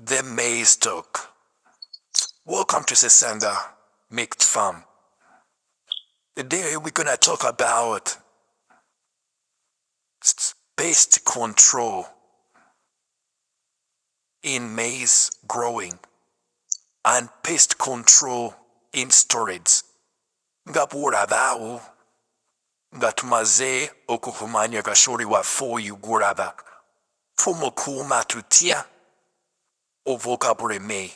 the maize talk. Welcome to Sesanga Mixed Farm. Today we're gonna talk about pest control in maize growing and pest control in storage. Ngapura bao ngatumaze okuhumanya gashori wa foyu guraba. Fumo kuma tutia o vocabulary me.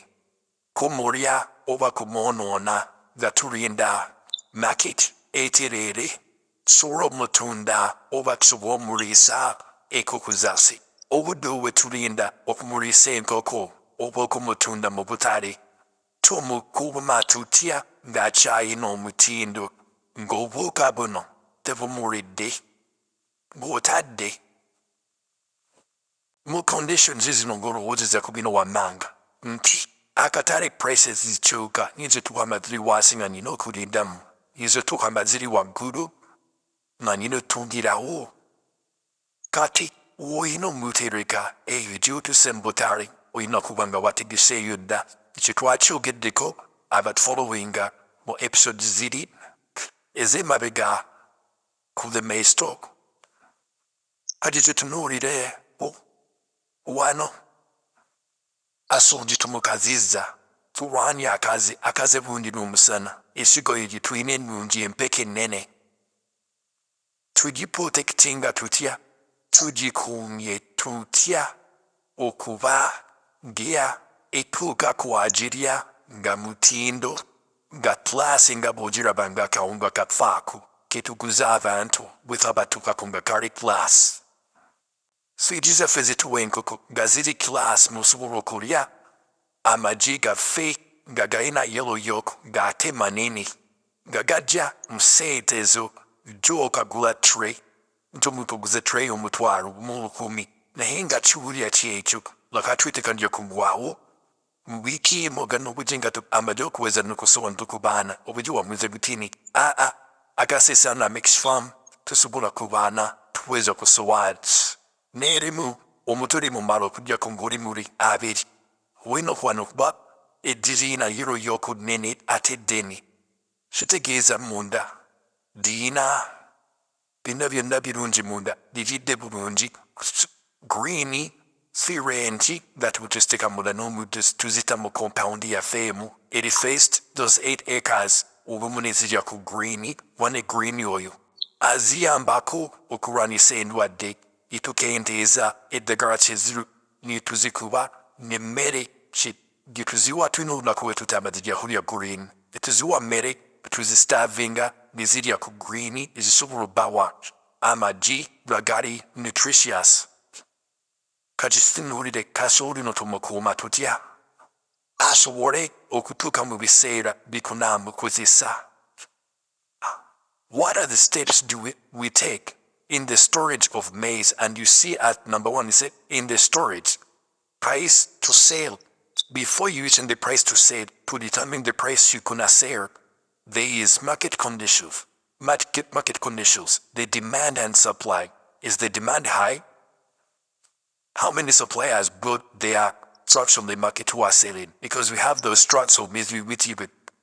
Kumoria ova kumonona gaturienda makit etirere soro mutunda ova ksubomurisa ekokuzasi. Ovudu weturienda okumurise nkoko ovo kumutunda mubutari. Tomu kuba tutia gachai no mutindo ngo vocabuno devomuride gotade. Mu conditions izinongoro woziza kubino wa manga. Nti akatare prices zichuka nizo tuhamadri wasinga nino kurindamu. Nizo tuhamadri wa guru na nino tungira o. Kati oino muterika eyu tu sembutari oino kubanga watigise yuda. Chikwacho gediko avat followinga mo episode zidi eze mabega kule maize talk. Ajitunurire o wano asonji tumukaziza tuwani akaze bundi numusana esigo yiji twine nunji empeke nene tuji protectinga tutia tuji kumye tutia okuba gia etuka kuajiria nga mutindo nga klasi nga bojira banga kaunga katfaku ketukuza abantu withabatuka kunga kari class. Sijiza fezitu wenkoko gazidi class musuburo kuria amajiga fe gagaina yelo yok gate manini gagaja msetezo joka gula tre ntomuko guze tre omutwaru mulukumi na hinga churia chiechu lakatwite kanjo kumwawo wiki mogano wijinga tu amadoku weza nukusoa ntukubana obijuwa mwize gutini agase sana mixed farm tusubula kubana tuweza kusoads Nerimu, omuturimu malo kujya kunguri muri abiri. Wino hwanukuba, edizina yiro yoku nene ate deni. Shitegeza munda. Dina. Binavya birunji munda. Dijide burunji. Greeny. Sirenji. That would just take a muda no mudas tuzita mo compound ya femu. It effaced those 8 acres. Ubumunizi yaku greeny. Wane greeny oyo. Azia mbako okurani sendwa de. Itukendeza edegarachizu ni tuzikuwa ni mere shit gituziwa twinu na kuwe tutamadi ya hulia green ituziwa mere tuzistavinga nizidi ya kugreeni izisuburu bawa amaji ragari nutritious kajistinuri de kasori no tomokuma tutia asowore okutuka mubisera bikunamu kuzisa. What are the steps we take in the storage of maize? And you see at number 1, is it in the storage, price to sale. Before you reach in the price to sale, to determine the price you gonna sell, there is market conditions. Market conditions, the demand and supply. Is the demand high? How many suppliers brought their trucks on the market who are selling? Because we have those trucks of maize which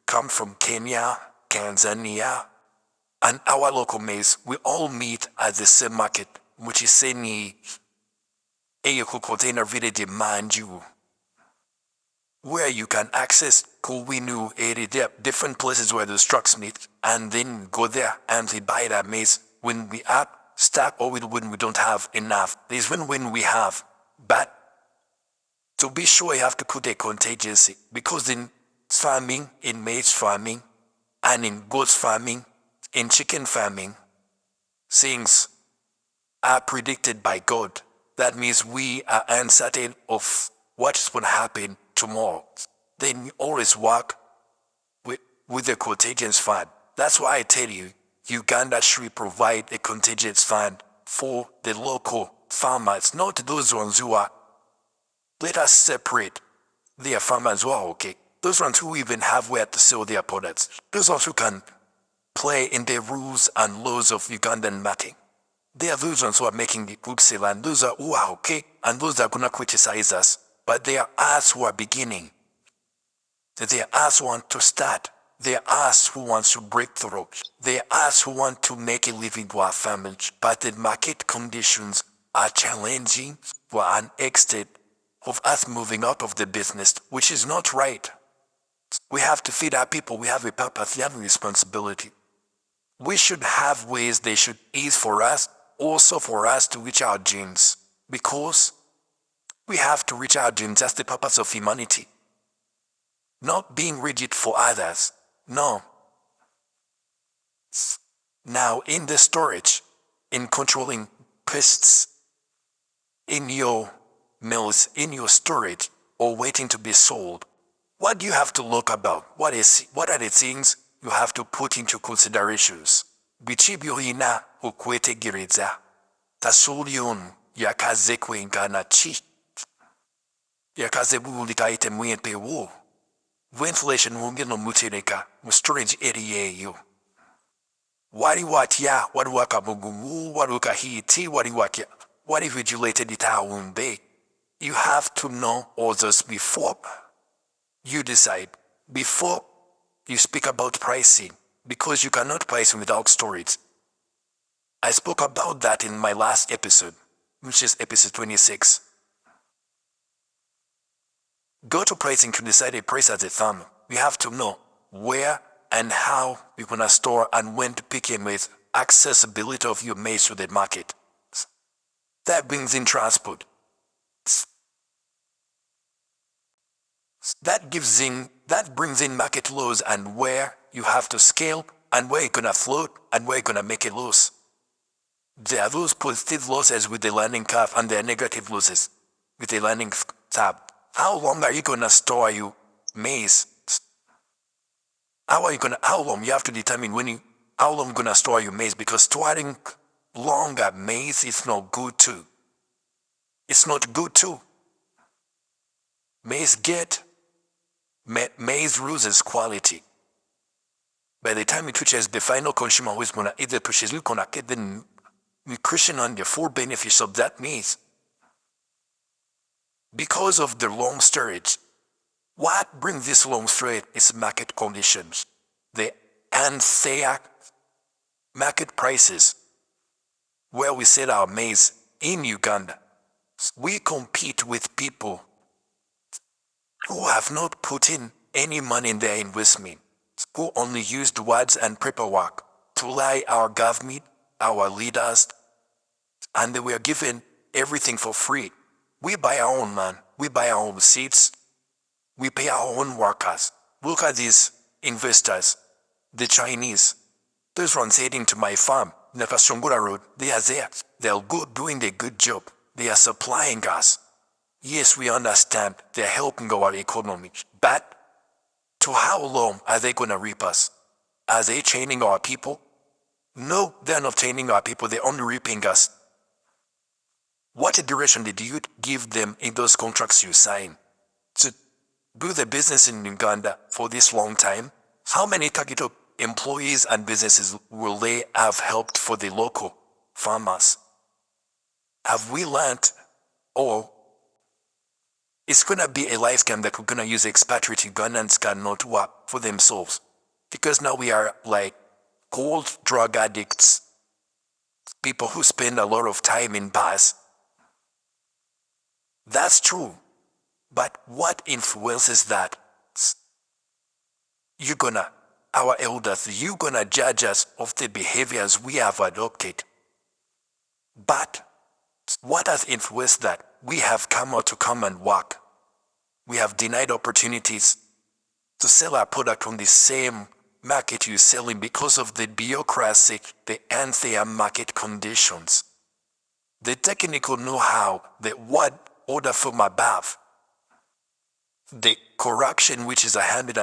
come from Kenya, Tanzania, and our local maize, we all meet at the same market, which is saying a container really demand you. Where you can access Kuwinu area, there are different places where those trucks meet, and then go there and they buy that maize when we are stuck or when we don't have enough. There's when we have, but to be sure you have to put a contingency, because in farming, in maize farming, and in goats farming, in chicken farming, things are predicted by God. That means we are uncertain of what will happen tomorrow. Then you always work with the contingent fund. That's why I tell you, Uganda should provide a contingent fund for the local farmers, not those ones who are. Let us separate their farmers who are okay. Those ones who even have where to sell their products. Those ones who can play in the rules and laws of Ugandan marketing. They are those ones who are making the good sale, and those are who are okay, and those that are gonna criticize us. but they are us who are beginning. They are us who want to start. They are us who want to break through. They are us who want to make a living for our families. But the market conditions are challenging for an extent of us moving out of the business, which is not right. We have to feed our people. We have a purpose. We have a responsibility. We should have ways they should ease for us, also for us to reach our dreams. Because we have to reach our dreams. That's the purpose of humanity. Not being rigid for others. No. Now, in the storage, in controlling pests, in your mills, in your storage, or waiting to be sold, what do you have to look about? What are the things you have to put into considerations? Bichibioina ukwetegereza. Tasulion yakazekwenga na chi. Yakazebulika itemwempe wo. Ventilation wungeno mutireka, storage area you. Wariwatia, waruaka bugumu, waruka hiti, wariwakia. What if vigilated it be? You have to know all this before you decide. Before you speak about pricing, because you cannot price without storage. I spoke about that in my last episode, which is episode 26. Go to pricing to decide a price as a thumb. You have to know where and how you're gonna store and when to pick in with accessibility of your maize to the market. That brings in transport. That brings in market laws and where you have to scale and where you're gonna float and where you're gonna make a loss. There are those positive losses with the landing curve and there are negative losses with the landing tab. How long are you gonna store your maize? How long you have to determine how long you're gonna store your maize, because storing longer maize is not good too. It's not good too. Maize loses quality. By the time it reaches the final consumer who is gonna either purchase, you're gonna get the nutrition and the full benefits of that maize. Because of the long storage, what brings this long storage is market conditions. The unfair market prices where we sell our maize in Uganda. We compete with people who have not put in any money in their investment, who only used words and paperwork to lie our government, our leaders, and they were given everything for free. We buy our own land, we buy our own seeds, we pay our own workers. Look at these investors, the Chinese. Those ones heading to my farm, Nakasungura Road, they are there. They're good, doing a good job. They are supplying us. Yes, we understand they're helping our economy, but to how long are they going to reap us? Are they training our people? No, they're not training our people, they're only reaping us. What duration did you give them in those contracts you signed to do the business in Uganda for this long time? How many targeted employees and businesses will they have helped for the local farmers? Have we learned, or it's going to be a lifetime that we're going to use expatriate Ugandans cannot work for themselves? Because now we are like cold drug addicts, people who spend a lot of time in bars. That's true, but what influences that? Our elders, you're gonna judge us of the behaviors we have adopted. But what has influenced that? We have come out to come and work. We have denied opportunities to sell our product on the same market you're selling because of the bureaucracy, the unfair market conditions, the technical know-how, the word order from above, the corruption which is 100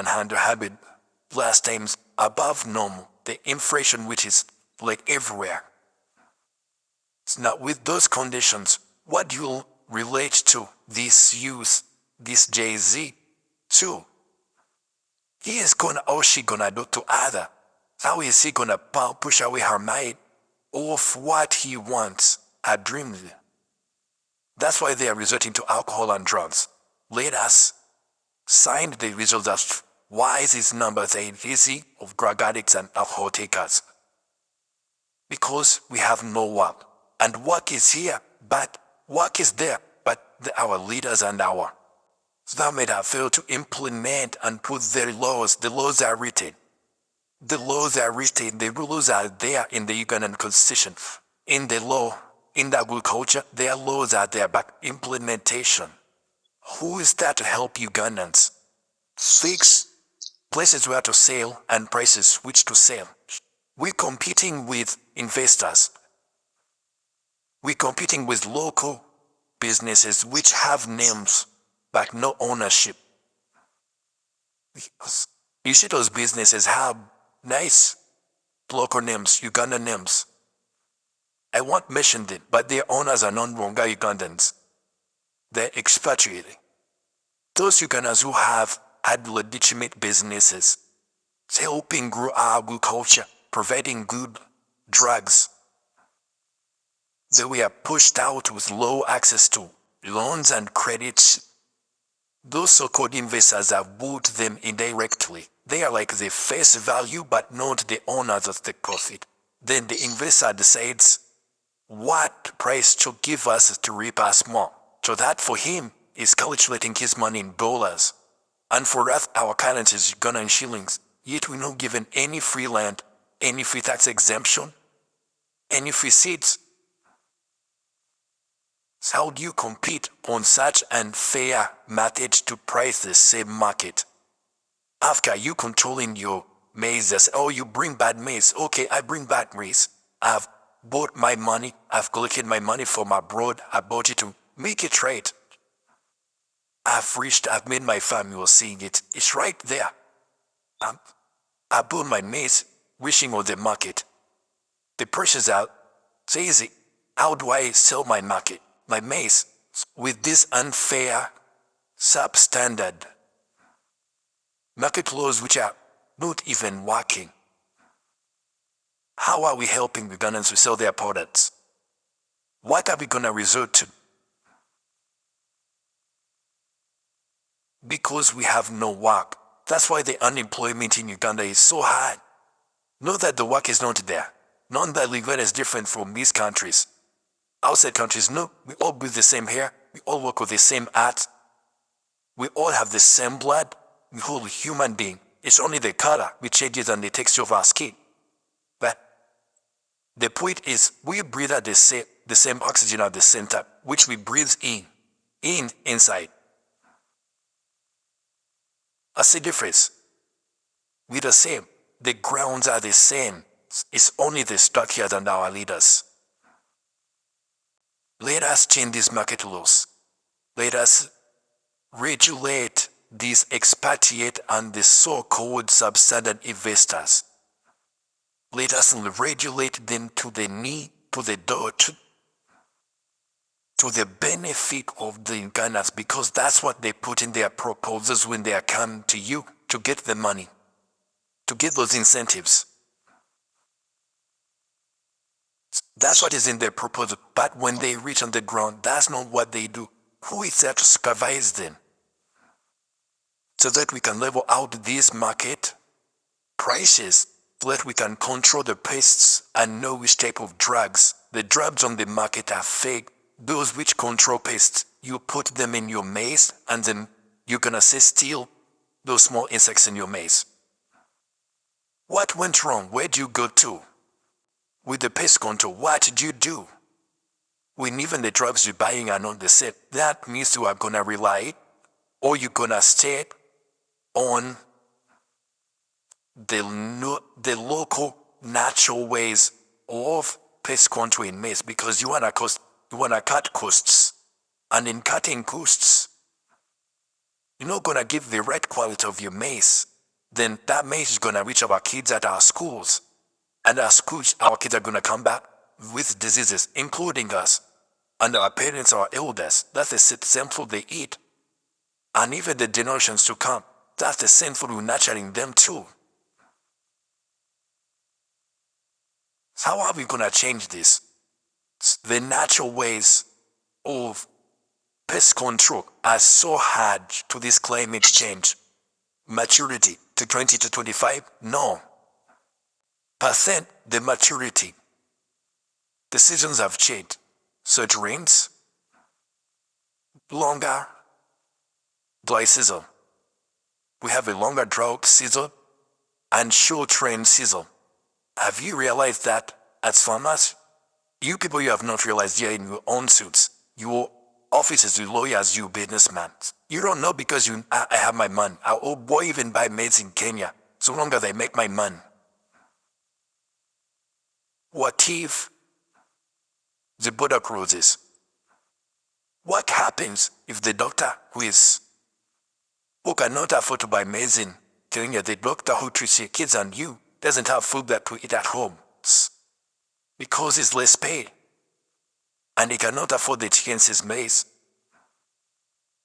last times above normal, the inflation which is like everywhere. So now with those conditions, what do you relate to this youth, this Jay-Z to? He is she gonna do to other? How is he gonna push away her mind of what he wants, her dreams? That's why they are resorting to alcohol and drugs. Let us sign the results of Wise is number 8 easy of drug addicts and alcohol takers. Because we have no work. And work is here, but work is there, but our leaders and our government have failed to implement and put their laws. The laws are written. The laws are written. The rules are there in the Ugandan constitution. In the law, in the agriculture, their laws are there, but implementation. Who is there to help Ugandans? Fix places where to sell and prices which to sell. We're competing with investors. We're competing with local businesses which have names but no ownership. You see those businesses have nice local names, Ugandan names. I won't mention them, but their owners are no longer Ugandans. They're expatriating. Those Ugandans who have had legitimate businesses, helping grow our agriculture, providing good drugs. They were pushed out with low access to loans and credits. Those so-called investors have bought them indirectly. They are like the face value but not the owners of the profit. Then the investor decides what price to give us to reap us more. So that for him is calculating his money in dollars. And for us, our currency is Ugandan shillings. Yet we're not given any free land, any free tax exemption, any free seeds. So how do you compete on such unfair method to price the same market? After you controlling your maize, oh, you bring bad maize. Okay, I bring bad maize. I've bought my money. I've collected my money from abroad. I bought it to make it right. I've made my farm. You're seeing it. It's right there. I bought my maize, wishing on the market. The prices out. So easy. How do I sell my maize with this unfair, substandard market laws which are not even working? How are we helping Ugandans to sell their products? What are we going to resort to? Because we have no work. That's why the unemployment in Uganda is so high. Not that the work is not there. Not that Uganda is different from these countries. Outside countries, no. We all breathe the same air. We all work with the same art. We all have the same blood. We all human being. It's only the color which changes and the texture of our skin. But the point is, we breathe at the same oxygen at the center, which we breathe inside. I see difference. We're the same. The grounds are the same. It's only the structures and our leaders. Let us change these market laws. Let us regulate these expatriate and the so-called substandard investors. Let us regulate them to the knee, to the dirt, to the benefit of the Ugandans, because that's what they put in their proposals when they are coming to you to get the money, to get those incentives. That's what is in their proposal. But when they reach on the ground, that's not what they do. Who is there to supervise them? So that we can level out these market prices, so that we can control the pests and know which type of drugs. The drugs on the market are fake. Those which control pests, you put them in your maize, and then you're gonna say steal those small insects in your maize. What went wrong? Where do you go to? With the pest control, what did you do? When even the drugs you're buying are not the same, that means you are gonna rely, or you're gonna stay on the local natural ways of pest control in maize, because you wanna cut costs. And in cutting costs, you're not gonna give the right quality of your maize. Then that maize is gonna reach our kids at our schools. And our schools, our kids are gonna come back with diseases, including us. And our parents, our elders, that's the same food they eat. And even the generations to come, that's the same food we're nurturing them too. How are we gonna change this? The natural ways of Pest control are so hard to this climate change. Maturity to 20 to 25? No. Percent the maturity. The seasons have changed. So it rains longer. Dry season. We have a longer drought season and short rain season. Have you realized that as farmers? You people, you have not realized you're in your own suits. Your officers, your lawyers, you businessmen. You don't know because I have my money. Oh boy, even buy maize in Kenya. So long as I make my money. What if the border closes? What happens if the doctor who cannot afford to buy maize in Kenya, the doctor who treats your kids and you, doesn't have food that to eat at home because he's less paid and he cannot afford the chickens his maize?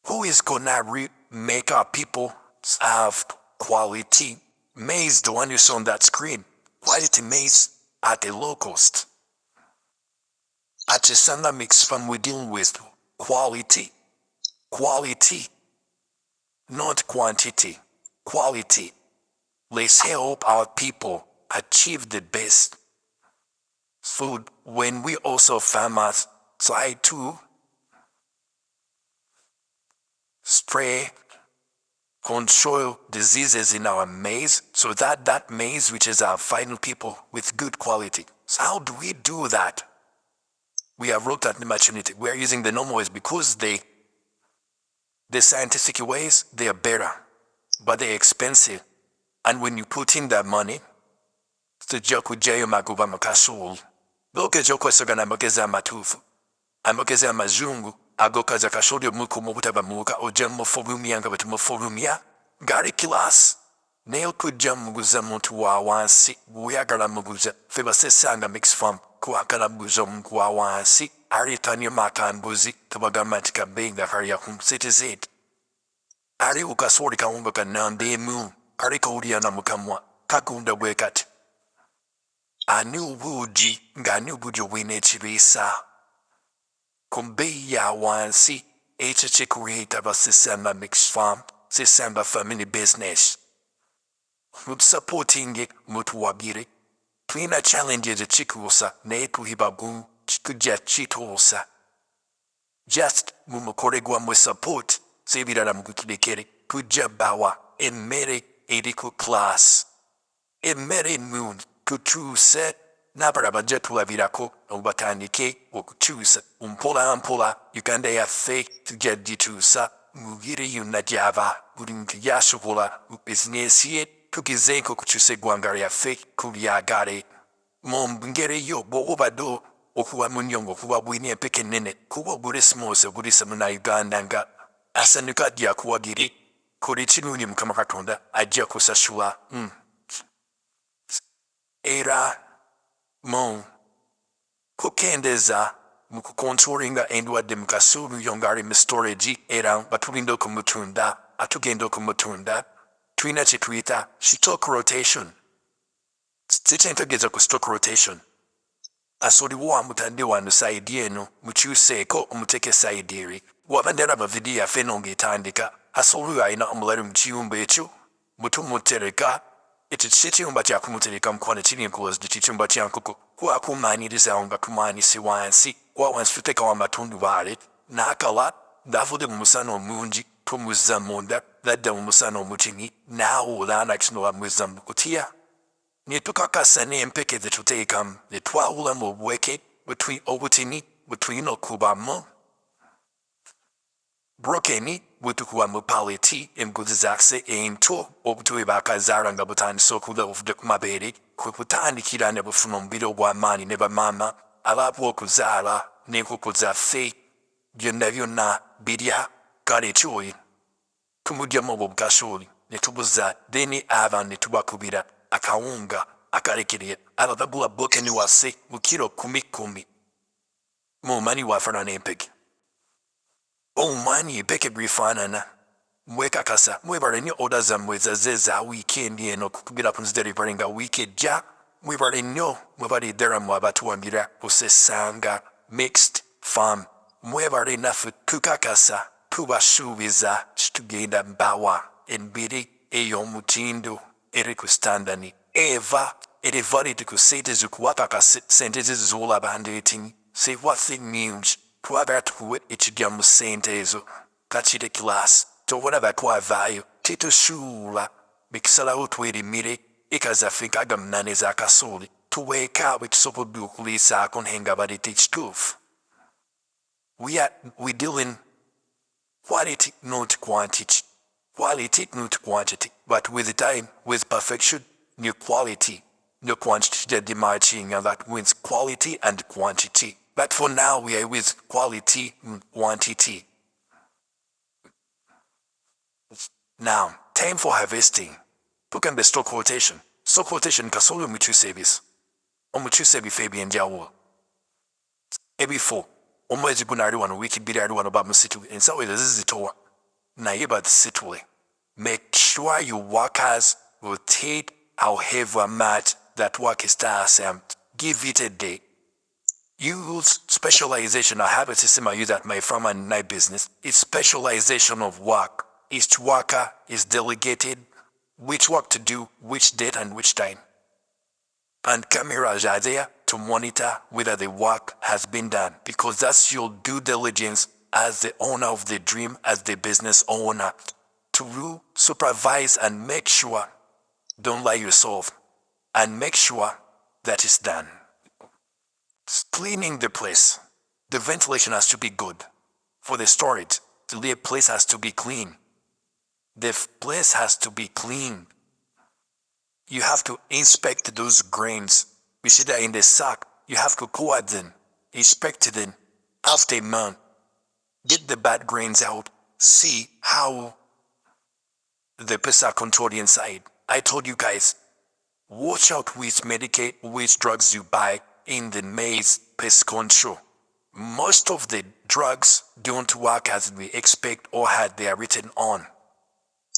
Who is gonna make our people have quality maize, the one you saw on that screen? Quality maize at a low cost. At a standard mix farm, we deal with quality. Quality. Not quantity. Quality. Let's help our people achieve the best food when we also farmers try to spray, control diseases in our maize so that maize reaches our final people with good quality. So how do we do that? We have looked at the maturity. We are using the normal ways because the scientific ways, they are better, but they're expensive. And when you put in that money, the joke with Jayo Maguba Makashul, Loke Joko Sagana Mageza Matufu, Amokeza Mazungu, Agoka Zakashodio Muku Mobutaba Muka, or Jamo Forumia, Gabatumo Forumia, Gari Kilas, Nail could jam Muguzamutua, one si, Wiagara Muguza, Fibase Sanga mix from Kuakara Muguzum, Kuawan si, Aritanya Maka and Buzi, Tabagamatica being the Hariakum cities it. Ari Ukasorika Umbuka Nande Moon, Arikodia Namukamwa, Kakunda Wekat. Anu Wuji, Ganu Bujo Winechibisa. Kumbeya wansi, HH creator of Sisamba mixed farm, Sisamba family business. Supporting it, Mutuabiri. Twina challenge the chikusa, Netu Hibabu, Chikuja Chitosa. Just Mumukoregwa with support, Sevidaram Gutlikeri, Kujabawa, in Meri Edico class. In Meri Moon, Kutu set. Nabarabajatula virako, Obatanike, Okuchusa, Umpola, Uganda ya fake to get ditusa, Mugiri Yunajava, Yashula, Upisnesie, Kukizenko Kuchuse Guangaria fake, Kuliagare, Mombungere yo, Boobado, Okua Munyongo, Kua Winnie Pekinene, Kua Burismosa, Burissamuna Ugandanga, Asanuka Diakuagiri, Kurichinium Kamakatonda, Ajakusa Shua, Era. Mon. Kukendeza, mukukontoringa endwa demukasuru yongari mistoreji era batulindo kumutunda, atugendo kumutunda, twina chitwita, shitok rotation. Tichentageza ku stock rotation. Asori wa mutande wanu saidieno, muchuseko umuteke saidiri. Wabandera bavidia fenongi tandika, asolu aina umularu mchiumbe echu, mutumutereka, iti chichumba cha kumutereka mkwana chini mkuwazi di chichumba cha nkuku. Kwa kumani dizaunga kumani siwansi, kwa wansuteka wa matundu varit, nakala, davude musano munji, tumuzamonda, dada musano muchini, na ulana chino muzambu kutia. Nitukakasane mpeke the tutekam, the twa ulamo weke, between obutini, between okubamo. Brokeni, Wutukuamu paliti, Mguzakse, Ainto, Obutu Ibaka Zaranga Butan Sokula of Dukumabedi, Kuputani Kida never from Bido Wamani never mama, Alapo Kuzala, Nekukuza Fe, Genevuna, Bidia, Garichoi, Kumujamo Gasholi, Netubuza, Deni Avan Netubakubida, Akaunga, Akarikiri, Alabula Bokenuase, Mukiro Kumikumi. More money wafer an empig. Oh mani beke brifanana. Mweka kasa, mwebareni oda za mweza zeza weekend yeno kukubira punzderi baringa weekend ja. Mwebareni no, mwebari dera mwabatu wambira, usesanga, mixed, farm, mwebale naffe tukakasa tubasuubiza kitugenda mbawa embiri ey'omutindo eri ku standani eva eriva liti ku sente zikuwakaka sente zizolaba ndeetini say what thing means twagala tukuwe ekijja mu sente ezo kakire kilasi tobona bakwavaayo tetusuula bikisalawo twerimire eka zaffe nkaaga munane ez'akasooli tuweeka bwe tusobodde okuliisaako naye nga baleeta ekituufu we deal in quality not quantity quality not quantity but with time with perfection new quality no quantity that demarching and that wins quality and quantity but for now we are with quality and quantity. Now, time for harvesting. Look at the stock quotation. Stock quotation kasolo mutu service. Omutu sebi febi enjawo. Ebifo. Omwezi gunari wano wiki bidari wano ba musitu. Ensawe zizitoa. Na yeba situle. Make sure your workers will take however much that work is tasked. Give it a day. Use specialization. I have a system I use at my farm and night business. It's specialization of work. Each worker is delegated which work to do, which date and which time. And cameras are there to monitor whether the work has been done because that's your due diligence as the owner of the dream, as the business owner. To rule, supervise and make sure, don't lie yourself, and make sure that it's done. Cleaning the place. The ventilation has to be good. For the storage, the place has to be clean. The place has to be clean. You have to inspect those grains. You see that in the sack. You have to go at them, inspect them after a month. Get the bad grains out. See how the pests are controlled inside. I told you guys, watch out which which drugs you buy in the maize pest control. Most of the drugs don't work as we expect or had they are written on.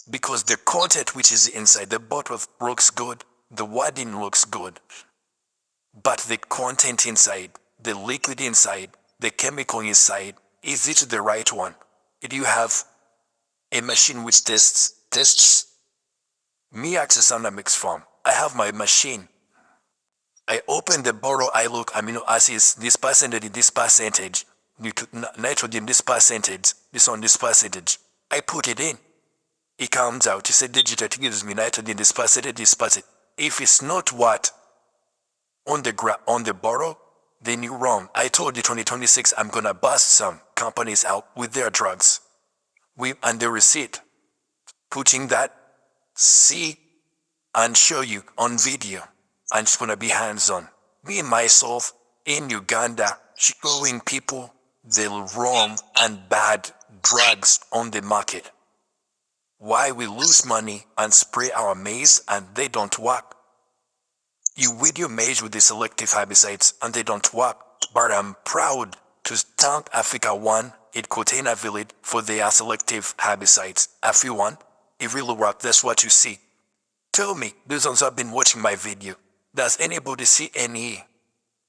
Because the content which is inside the bottle looks good, the wording looks good. But the content inside, the liquid inside, the chemical inside, is it the right one? If you have a machine which tests me access on a mixed form. I have my machine. I open the bottle, I look amino acids, this percentage, nitrogen, this percentage, this on this percentage. I put it in. It comes out. It's a digital. It gives me nitrogen, this percentage, this percentage. If it's not what on the bottle, then you're wrong. I told you 2026 I'm gonna bust some companies out with their drugs. And the receipt, putting that, see and show you on video. And it's gonna be hands-on. Me and myself in Uganda showing people the wrong and bad drugs on the market. Why we lose money and spray our maize and they don't work. You weed your maize with the selective herbicides and they don't work. But I'm proud to thank Africa One in Container Village for their selective herbicides. Everyone, it really works. That's what you see. Tell me, those ones have been watching my video. Does anybody see any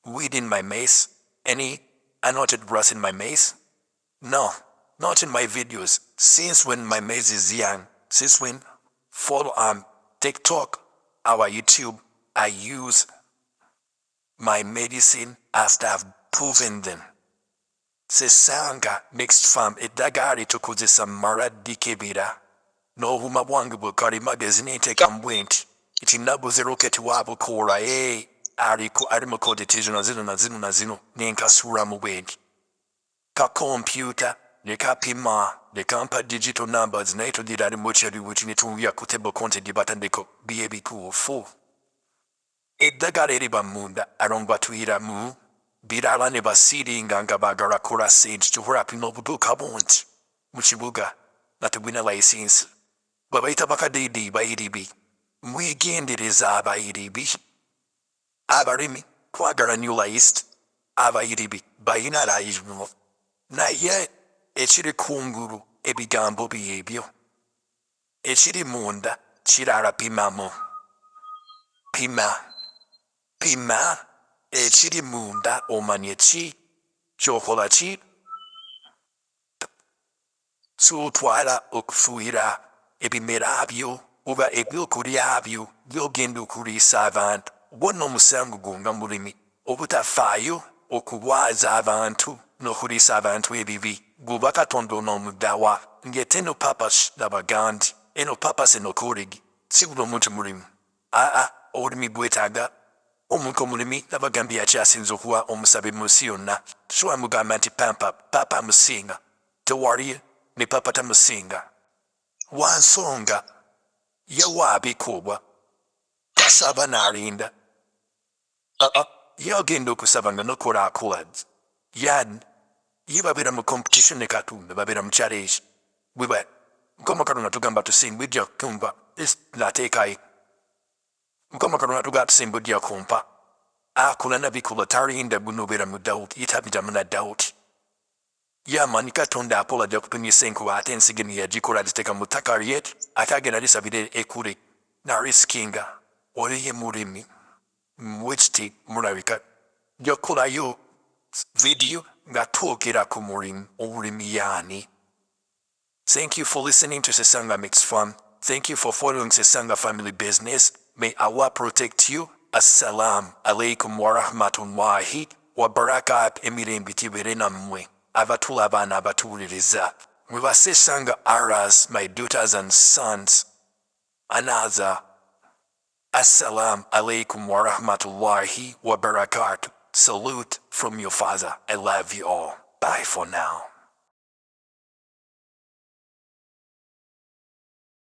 weed in my maize? Any anointed grass in my maize? No, not in my videos. Since when my maize is young, since when follow TikTok, our YouTube, I use my medicine after I've proven them. Sesanga mixed farm edagari tukozesa maradi kebira. No huma bwangu bukari magazine take went. Iti nabuze rocket wabo kora arimo code tijo na zino nenkasura mu bwengi. Ka computer Neka pima, nekampa digital numbers naito didari mochari wuchinitungia kutebo konte dibatandeko BAB 204. Edagare riba munda arongwa tuira mu, birala neba siri nganga bagara kura sage to wrap in obudu kabont. Muchibuga, not a winner license. Babaita baka DD by EDB. Weekend it is by EDB. Abarimi, quagara new list. Aba EDB, by inara ijmo. Na yet. Echiri kunguru ebigambo byebyo. Echiri munda chirara pimamo. Pima echiri munda omanye chi chokola chi Suutwala okufuira ebimera byo oba ebyokulya byo by'ogenda okulisa abantu. Gwonna omusango gwo nga mulimi obutafaayo okulwaza abantu n'okuliisa abantu ebibi. Guba Katonda onoomuddawa ng'ete eno papas labagandi eno papas eno kolegi si buli omuntu mulimu. Olulimi bwetaaga omuntu omulimi labagambye yakyasinza okuwa omusabe mu nsi yonna. Tusobola mugamba nti papa amusinga tewaliyo ne papa tamusinga. Wansonga yawa abikoobwa tasaba n'alinda. Yagenda okusaba nga nokola accords. Ye babeera mu competition ne Katonda babeera mu challenge. Bwe Mukama Katonda tugamba tusimba ojja kumpa nateekayo. Mukama Katonda tugamba tusimba ojja kumpa. Akola nabikola talinda gunobeera mu doubt yetabiramu na doubt. Yamanyi Katonda akola ajja kutunyisa enkuba ate ensige yagikola agiteeka mu ttaka lyet ate agenda lisabire ekule nariskinga. Oli ye mulimi mwekiti mulabika jokolayo video nga twogera ku obulimi yaani. Thank you for listening to Sesanga Makes Fun. Thank you for following Sesanga Family Business. May Allah protect you. Assalamu alaikum wa rahmatullahi wa barakatuh. Emirembe tibere nammwe abatula abaana abatuwuliriza. Mwe Sesanga Aras, my daughters and sons. Another. Assalamu alaikum wa rahmatullahi wa barakatuh. Salute from your father. I love you all. Bye for now.